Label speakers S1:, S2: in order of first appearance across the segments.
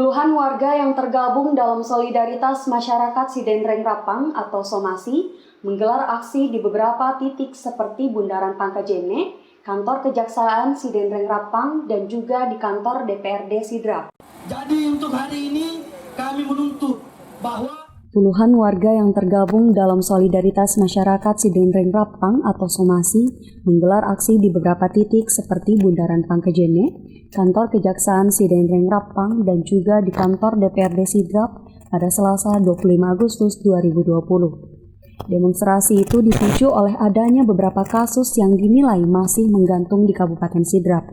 S1: Puluhan warga yang tergabung dalam Solidaritas Masyarakat Sidendreng Rapang atau Somasi menggelar aksi di beberapa titik seperti Bundaran Pangkajene, Kantor Kejaksaan Sidendreng Rapang, dan juga di kantor DPRD Sidrap.
S2: Jadi untuk hari ini kami menuntut bahwa
S1: puluhan warga yang tergabung dalam Solidaritas Masyarakat Sidendreng Rapang atau Somasi menggelar aksi di beberapa titik seperti Bundaran Pangkajene, Kantor Kejaksaan Sidendreng Rapang, dan juga di kantor DPRD Sidrap pada Selasa 25 Agustus 2020. Demonstrasi itu dipicu oleh adanya beberapa kasus yang dinilai masih menggantung di Kabupaten Sidrap.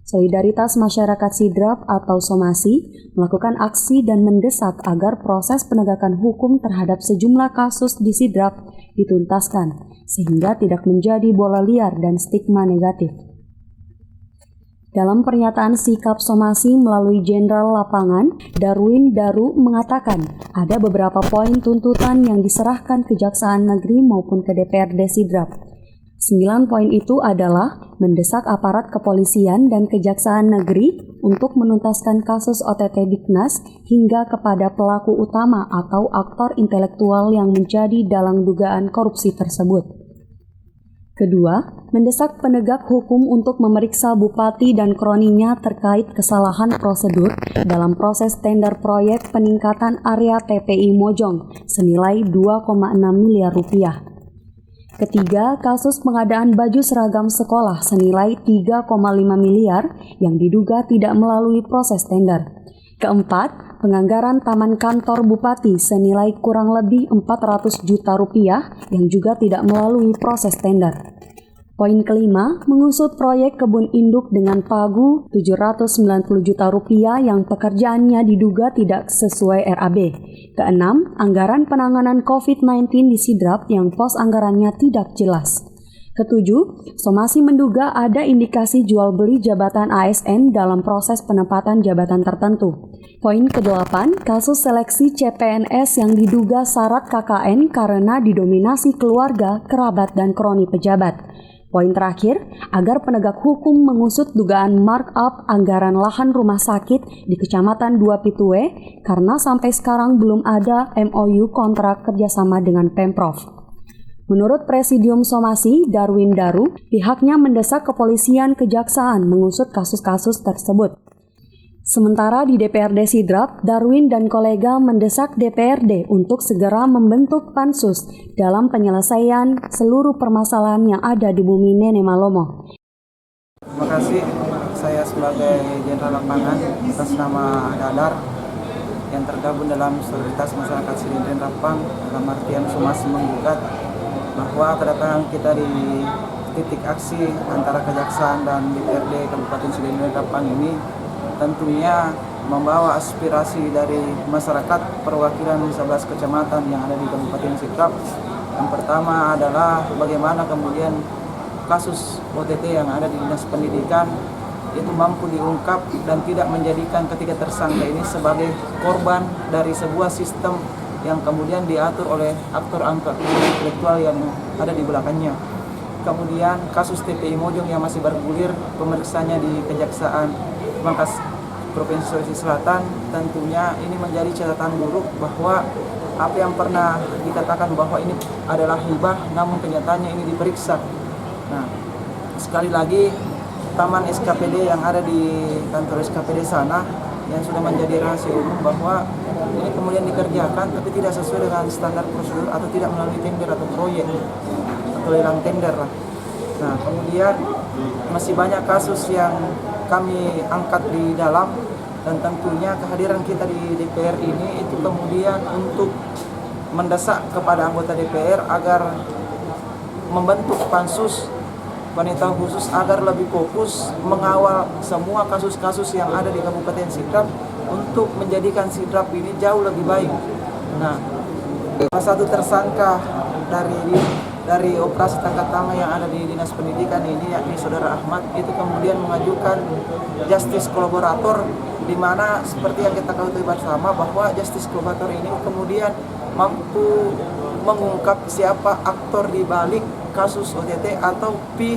S1: Solidaritas Masyarakat Sidrap atau Somasi melakukan aksi dan mendesak agar proses penegakan hukum terhadap sejumlah kasus di Sidrap dituntaskan, sehingga tidak menjadi bola liar dan stigma negatif. Dalam pernyataan sikap Somasi melalui Jenderal Lapangan, Darwin Daru mengatakan ada beberapa poin tuntutan yang diserahkan Kejaksaan Negeri maupun ke DPRD Sidrap. 9 poin itu adalah mendesak aparat kepolisian dan Kejaksaan Negeri untuk menuntaskan kasus OTT Dignas hingga kepada pelaku utama atau aktor intelektual yang menjadi dalang dugaan korupsi tersebut. Kedua, mendesak penegak hukum untuk memeriksa bupati dan kroninya terkait kesalahan prosedur dalam proses tender proyek peningkatan area TPI Mojong senilai 2,6 miliar rupiah. Ketiga, kasus pengadaan baju seragam sekolah senilai 3,5 miliar yang diduga tidak melalui proses tender. Keempat, penganggaran taman kantor bupati senilai kurang lebih 400 juta rupiah yang juga tidak melalui proses tender. Poin kelima, mengusut proyek kebun induk dengan pagu 790 juta rupiah yang pekerjaannya diduga tidak sesuai RAB. Keenam, anggaran penanganan COVID-19 di Sidrap yang pos anggarannya tidak jelas. Ketujuh, Somasi menduga ada indikasi jual beli jabatan ASN dalam proses penempatan jabatan tertentu. Poin ke-8, kasus seleksi CPNS yang diduga syarat KKN karena didominasi keluarga, kerabat, dan kroni pejabat. Poin terakhir, agar penegak hukum mengusut dugaan markup anggaran lahan rumah sakit di Kecamatan Dua Pitue karena sampai sekarang belum ada MOU kontrak kerjasama dengan Pemprov. Menurut Presidium Somasi, Darwin Daru, pihaknya mendesak kepolisian kejaksaan mengusut kasus-kasus tersebut. Sementara di DPRD Sidrap, Darwin dan kolega mendesak DPRD untuk segera membentuk pansus dalam penyelesaian seluruh permasalahan yang ada di bumi Nenek Malomo.
S3: Terima kasih, saya sebagai Jenderal Lapangan atas nama Dadar yang tergabung dalam Solidaritas Masyarakat Sidendreng Rapang dalam artian Somasi menggugat bahwa kedatangan kita di titik aksi antara Kejaksaan dan DPRD Kabupaten Sidendreng Rapang ini tentunya membawa aspirasi dari masyarakat perwakilan 11 kecamatan yang ada di Kabupaten Sidrap. Yang pertama adalah bagaimana kemudian kasus OTT yang ada di Dinas Pendidikan itu mampu diungkap dan tidak menjadikan ketiga tersangka ini sebagai korban dari sebuah sistem yang kemudian diatur oleh aktor-aktor intelektual yang ada di belakangnya. Kemudian kasus TPI Mojong yang masih bergulir pemeriksaannya di Kejaksaan Mangkas Provinsi Sulawesi Selatan, tentunya ini menjadi catatan buruk bahwa apa yang pernah dikatakan bahwa ini adalah hibah, namun kenyataannya ini diperiksa. Nah, sekali lagi taman SKPD yang ada di kantor SKPD sana yang sudah menjadi rahasia umum bahwa ini kemudian dikerjakan tapi tidak sesuai dengan standar prosedur atau tidak melalui tender atau proyek atau lelang tender lah. Nah, kemudian masih banyak kasus yang kami angkat di dalam dan tentunya kehadiran kita di DPR ini itu kemudian untuk mendesak kepada anggota DPR agar membentuk pansus wanita khusus agar lebih fokus mengawal semua kasus-kasus yang ada di Kabupaten Sidrap untuk menjadikan Sidrap ini jauh lebih baik. Nah, salah satu tersangka dari operasi tangkap tangan yang ada di Dinas Pendidikan ini yakni Saudara Ahmad itu kemudian mengajukan justice kolaborator di mana seperti yang kita ketahui bersama bahwa justice kolaborator ini kemudian mampu mengungkap siapa aktor di balik kasus OTT atau P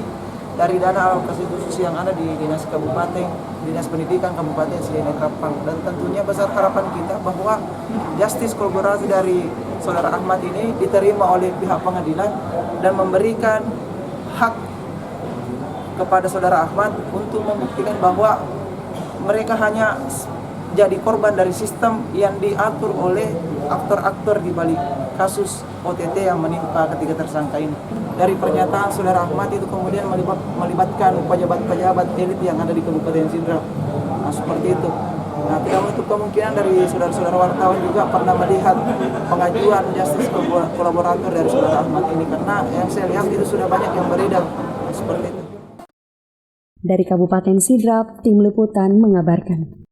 S3: dari dana alokasi khusus yang ada di Dinas Kabupaten Dinas Pendidikan Kabupaten Sidin Rempang, dan tentunya besar harapan kita bahwa justice kolaborasi dari Saudara Ahmad ini diterima oleh pihak pengadilan dan memberikan hak kepada Saudara Ahmad untuk membuktikan bahwa mereka hanya jadi korban dari sistem yang diatur oleh aktor-aktor di balik kasus OTT yang menimpa ketiga tersangka ini. Dari pernyataan Saudara Ahmad itu kemudian melibatkan pejabat-pejabat elit yang ada di Kabupaten Sidrap. Nah, seperti itu. Nah, tidak menutup kemungkinan dari saudara-saudara wartawan juga pernah melihat pengajuan justice kolaborator dari Saudara Ahmad ini, karena yang saya lihat itu sudah banyak yang beredar seperti itu.
S1: Dari Kabupaten Sidrap, Tim Liputan mengabarkan.